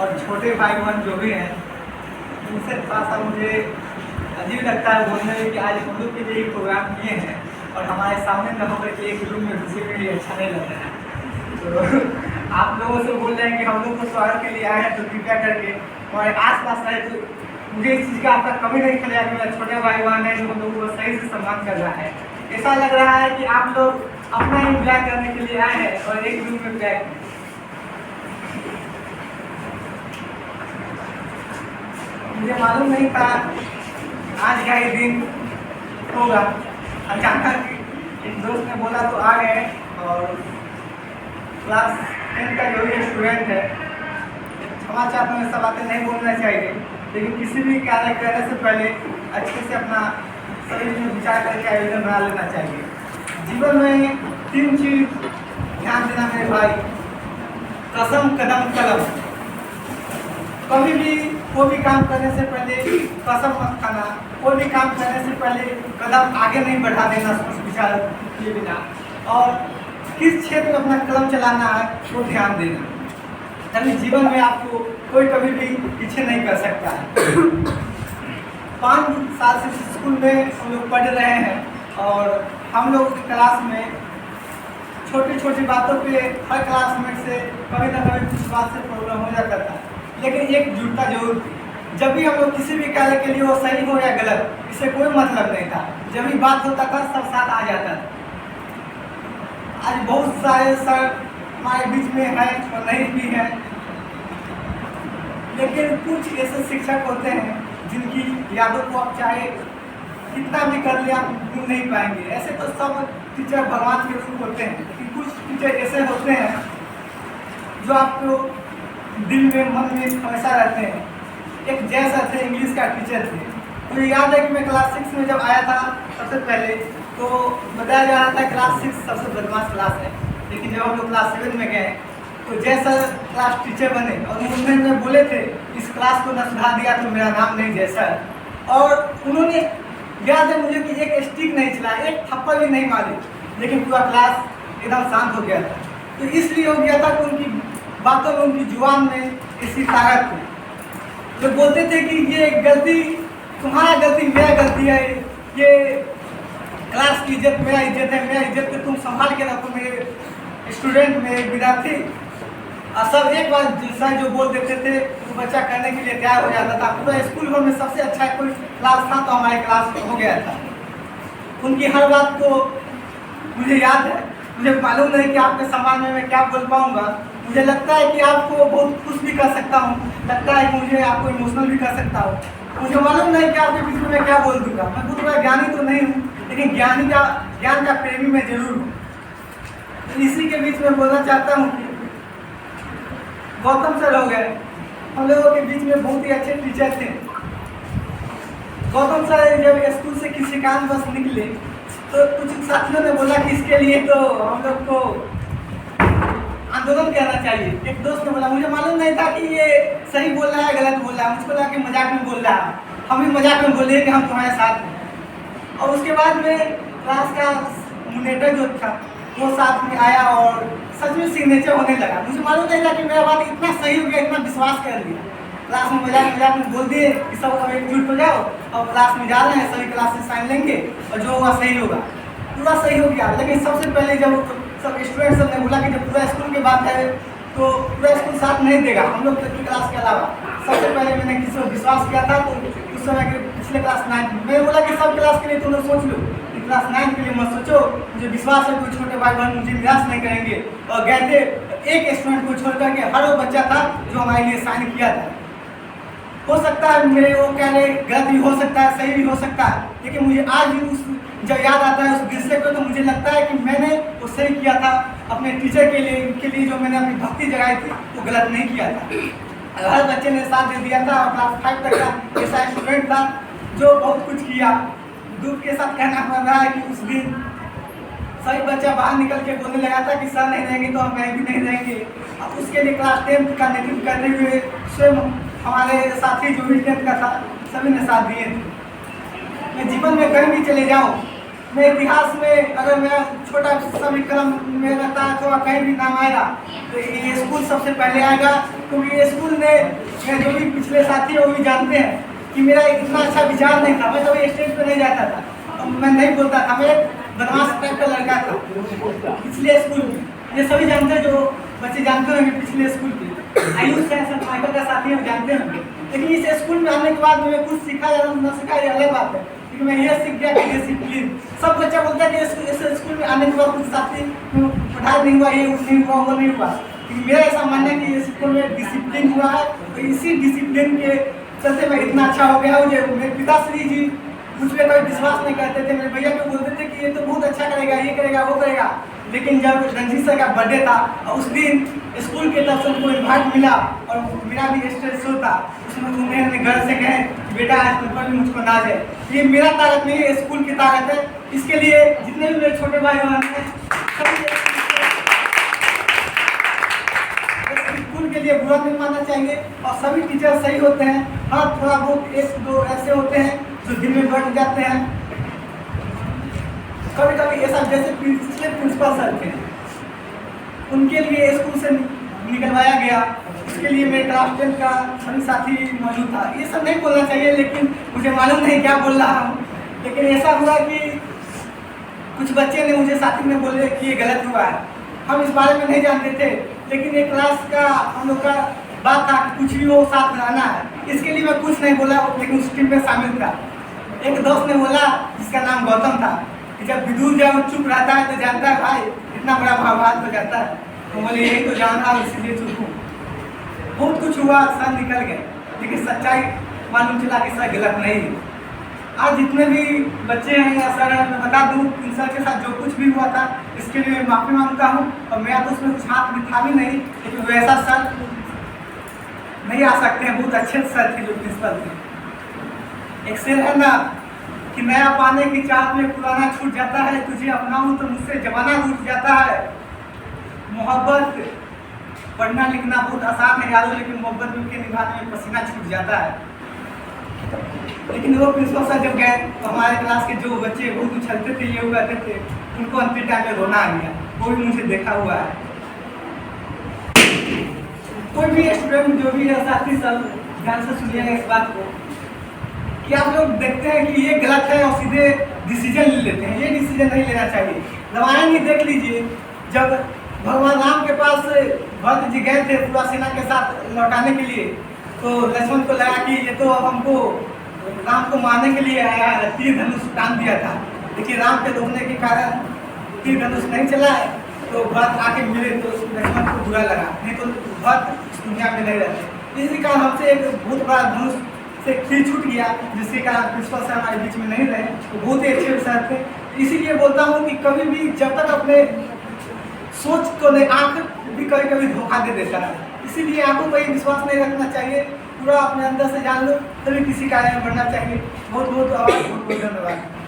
और छोटे भाई बहन जो भी हैं उनसे थोड़ा सा मुझे अजीब लगता है बोलने में कि आज हम लोग के लिए एक प्रोग्राम किए हैं और हमारे सामने न होकर के एक रूम में घुसे के लिए अच्छा नहीं लग रहा है। तो आप लोगों से बोल रहे हैं कि हम लोग को स्वागत के लिए आए हैं, तो कृपया करके हमारे आस पास रहे तो मुझे इस चीज़ का आपका कमी नहीं चलेगा कि मेरा छोटा भाई बहन है जो हम लोगों को सही से सम्मान कर रहा है। ऐसा लग रहा है कि आप लोग अपना इंजॉय करने के लिए आए हैं और एक रूम में पैक हैं। मुझे मालूम नहीं था आज का ही दिन होगा। अचानक एक दोस्त ने बोला तो आ गए और क्लास 10 का जो भी स्टूडेंट है, क्षमा चाहता हूँ, सब बातें नहीं बोलना चाहिए, लेकिन किसी भी कार्य करने से पहले अच्छे से अपना सभी में विचार करके आयोजन बना लेना चाहिए। जीवन में 3 चीज ध्यान देना मेरे भाई, कसम, कदम, कलम। कभी भी कोई भी काम करने से पहले कसम मत खाना, कोई भी काम करने से पहले कदम आगे नहीं बढ़ा देना सोच विचार किए बिना, और किस क्षेत्र में अपना कदम चलाना है वो ध्यान देना, तभी जीवन में आपको कोई कभी भी पीछे नहीं कर सकता है। 5 साल से स्कूल में हम लोग पढ़ रहे हैं और हम लोग की क्लास में छोटी छोटी बातों पे हर क्लासमेट से कभी ना कभी कुछ बात से प्रॉब्लम हो जाता था, लेकिन एक जुटता जरूर थी। जब भी हम लोग किसी भी कार्य के लिए वो सही हो या गलत, इससे कोई मतलब नहीं था। जब भी बात होता था सब साथ आ जाता था। आज बहुत सारे सर हमारे बीच में हैं और नहीं भी हैं, लेकिन कुछ ऐसे शिक्षक होते हैं जिनकी यादों को आप चाहे कितना भी कर लिया आप भूल नहीं पाएंगे। ऐसे तो सब टीचर भगवान के रूप होते हैं, लेकिन कुछ टीचर ऐसे होते हैं जो आपको दिल में मन में हमेशा रहते हैं। एक जैसा थे, इंग्लिश का टीचर थे। मुझे याद है कि मैं क्लास 6 में जब आया था सबसे पहले तो बताया जा रहा था क्लास 6 सबसे बदमाश क्लास है, लेकिन जब हम लोग क्लास 7 में गए तो जैसा क्लास टीचर बने और उन्होंने बोले थे इस क्लास को न सुधार दिया तो मेरा नाम नहीं जैसा है। और उन्होंने याद है मुझे कि एक स्टिक नहीं चलाया, एक थप्पड़ भी नहीं मारे, लेकिन पूरा क्लास एकदम शांत हो गया था। तो इसलिए हो गया था कि उनकी बातों में, उनकी जुबान में ऐसी ताकत थी। जो बोलते थे कि ये गलती तुम्हारा गलती मेरा गलती है, ये क्लास की इज्जत मेरा इज्जत है, मेरा इज्जत को तुम संभाल के रखो मेरे स्टूडेंट, मेरे विद्यार्थी। और सब एक बार सर जो बोल देते थे वो बच्चा करने के लिए तैयार हो जाता था। पूरा स्कूल भर में सबसे अच्छा कोई क्लास था तो हमारे क्लास हो गया था। उनकी हर बात को मुझे याद है। मुझे मालूम नहीं कि आपके सम्मान में मैं क्या बोल पाऊँगा। मुझे लगता है कि आपको बहुत खुश भी कर सकता हूँ, लगता है कि मुझे आपको इमोशनल भी कर सकता हूँ। मुझे मालूम नहीं कि आपके बीच में मैं क्या बोल दूँगा। मैं बहुत बड़ा ज्ञानी तो नहीं हूँ, लेकिन ज्ञान का प्रेमी मैं जरूर हूँ। तो इसी के बीच में बोलना चाहता हूँ कि गौतम सर हो गए, हम लोगों के बीच में बहुत ही अच्छे टीचर थे। गौतम सर जब स्कूल से किसी काम बस निकले तो कुछ साथियों ने बोला कि इसके लिए तो हम लोग को आंदोलन करना चाहिए। एक दोस्त ने बोला, मुझे मालूम नहीं था कि ये सही बोल रहा है गलत बोल रहा है, मुझको लगा कि मजाक में बोल रहा है। हम भी मजाक में बोले कि हम तुम्हारे साथ हैं। और उसके बाद में क्लास का मॉनिटर जो था वो साथ में आया और सच में सिग्नेचर होने लगा। मुझे मालूम नहीं था कि मेरा बात इतना सही हो गया, इतना विश्वास कर लिया। क्लास में मजाक में बोल दिए कि सब अब एकजुट हो जाओ और क्लास में जा रहे हैं, सभी क्लास से साइन लेंगे और जो होगा सही होगा। पूरा सही हो गया, लेकिन सबसे पहले जब सब स्टूडेंट सब ने बोला कि जब पूरा स्कूल की बात है तो पूरा स्कूल साथ नहीं देगा हम लोग की क्लास के अलावा। सबसे पहले मैंने किसी को विश्वास किया था तो उस समय के पिछले क्लास 9 में मैंने बोला कि सब क्लास के लिए तुम लोग सोच लो, कि क्लास 9 के लिए मत सोचो। मुझे विश्वास है कोई छोटे भाई बहन मुझे निराश नहीं करेंगे। और गए थे, एक स्टूडेंट को छोड़ करके हर वो बच्चा था जो हमारे लिए साइन किया था। हो सकता है मेरे वो कहने गलत भी हो सकता है, सही भी हो सकता है, लेकिन मुझे आज भी उस जब याद आता है उस विषय को तो मुझे लगता है कि मैंने वो सही किया था। अपने टीचर के लिए जो मैंने अपनी भक्ति जगाई थी वो गलत नहीं किया था। हर बच्चे ने साथ दे दिया था और क्लास 5 तक का ऐसा स्टूडेंट था जो बहुत कुछ किया। दुख के साथ कहना पड़ रहा है कि उस दिन सभी बच्चा बाहर निकल के बोलने लगा था कि सर नहीं रहेंगे तो हम कहीं भी नहीं रहेंगे। अब उसके लिए क्लास 10 का नेतृत्व करते हुए स्वयं हमारे साथी जो भी 10th का था सभी ने साथ दिए थे। मैं जीवन में कहीं भी चले जाऊँ मैं इतिहास में अगर मेरा छोटा सा भी कलम में रहता है तो कहीं भी नाम आएगा तो ये स्कूल सबसे पहले आएगा, क्योंकि ये स्कूल ने जो भी पिछले साथी है वो भी जानते हैं कि मेरा इतना अच्छा विचार नहीं था। मैं कभी स्टेज पर नहीं जाता था, मैं नहीं बोलता था, मैं बदमाश टाइप का लड़का था पिछले स्कूल में। ये सभी जानते हैं, जो बच्चे जानते होंगे पिछले स्कूल की आयुष है, सर माइकल का साथी हम जानते होंगे। लेकिन इस स्कूल में आने के बाद मैं कुछ सीखा या न सीखा ये अलग बात है, लेकिन मैं ये सीख गया कि डिसिप्लिन। सब बच्चा बोलता है कि इस स्कूल में आने के बाद कुछ साथी पढ़ाई नहीं हुआ, ये नहीं हुआ, वो नहीं हुआ, लेकिन मेरा ऐसा मानना है कि इस स्कूल में डिसिप्लिन हुआ है। तो इसी डिसिप्लिन के चलते मैं इतना अच्छा हो गया हूँ। जो मेरे पिताश्री जी मुझ पर कोई विश्वास नहीं करते थे, मेरे भैया को बोलते थे कि ये तो बहुत अच्छा करेगा, ये करेगा, वो करेगा। लेकिन जब रणजीत सर का बर्थडे था और उस दिन स्कूल के तरफ से उनको इन्वाइट मिला और मेरा भी स्टेज शो था, उसमें उन्हें घर से कहे कि बेटा आज पेपर में मुझको नाज है। ये मेरा ताकत नहीं है, स्कूल की ताकत है। इसके लिए जितने भी मेरे छोटे भाई बहन हैं स्कूल के लिए बुरा नहीं मानना चाहिए और सभी टीचर सही होते हैं। हाँ, थोड़ा बहुत एक दो ऐसे होते हैं जो दिल में बैठ जाते हैं। कभी कभी ऐसा, जैसे पिछले प्रिंसिपल सर थे, उनके लिए स्कूल से निकलवाया गया, इसके लिए मेरे क्लास 10 का सभी साथी मौजूद था। ये सब नहीं बोलना चाहिए, लेकिन मुझे मालूम नहीं क्या बोल रहा हूँ। लेकिन ऐसा हुआ कि कुछ बच्चे ने मुझे साथी में बोले कि ये गलत हुआ है। हम इस बारे में नहीं जानते थे, लेकिन एक क्लास का हम लोग का बात था कि कुछ भी हो साथ रहना है। इसके लिए मैं कुछ नहीं बोला, लेकिन उस टीम में शामिल था। एक दोस्त ने बोला, जिसका नाम गौतम था, कि जब विदुर जब चुप रहता है तो जानता है भाई इतना बड़ा भावार्थ हो जाता है। तो बोले यही तो जान रहा हूँ, इसीलिए चुप हूँ। बहुत कुछ हुआ, सर निकल गए, लेकिन सच्चाई मालूम चला कि सर गलत नहीं है। आज जितने भी बच्चे हैं या सर हैं, मैं बता दूँ इन सर के साथ जो कुछ भी हुआ था इसके लिए मैं माफ़ी मांगता हूँ। और मेरा तो उसमें कुछ हाथ में था भी नहीं, लेकिन वैसा सर नहीं आ सकते हैं। बहुत अच्छे सर थे जो प्रिंसिपल थे। एक शेर है ना कि नया पाने की चाहत में पुराना छूट जाता है, तुझे अपनाऊं तो मुझसे जमाना रूठ जाता है। मोहब्बत पढ़ना लिखना बहुत आसान है यारों, लेकिन मोहब्बत के निभाने में पसीना छूट जाता है। लेकिन वो प्रिंसिपल सर जब गए तो हमारे क्लास के जो बच्चे बहुत उछलते थे, ये उगाते थे, उनको अंतिम टाइम में रोना आ गया। वो भी मुझे देखा हुआ है। कोई भी स्टूडेंट जो भी है साथी सब ध्यान से सुनिएगा इस बात को कि आप लोग देखते हैं कि ये गलत है और सीधे डिसीजन ले लेते हैं। ये डिसीजन नहीं लेना चाहिए। रामायण ही देख लीजिए, जब भगवान राम के पास भरत जी गए थे पूरा सेना के साथ लौटाने के लिए, तो लक्ष्मण को लगा कि ये तो हमको राम को मारने के लिए आया है, तीर धनुष टान दिया था। लेकिन राम के रोकने के कारण तीर धनुष नहीं चला है, तो भरत आके मिले तो लक्ष्मण को बुरा लगा, नहीं तो भरत इस दुनिया में नहीं रहते। इसी कारण हमसे एक बहुत बड़ा धनुष से तीर छूट गया, जिसके कारण प्रिंसिपल सर हमारे बीच में नहीं रहे। तो बहुत ही अच्छे सर थे। इसीलिए बोलता हूँ कि कभी भी जब तक अपने सोच को नहीं, आँख भी कभी कभी धोखा दे देता है, इसीलिए आंखों पर विश्वास नहीं रखना चाहिए। पूरा अपने अंदर से जान लो, तभी किसी कार्य में बढ़ना चाहिए। बहुत बहुत आभार, बहुत बहुत धन्यवाद।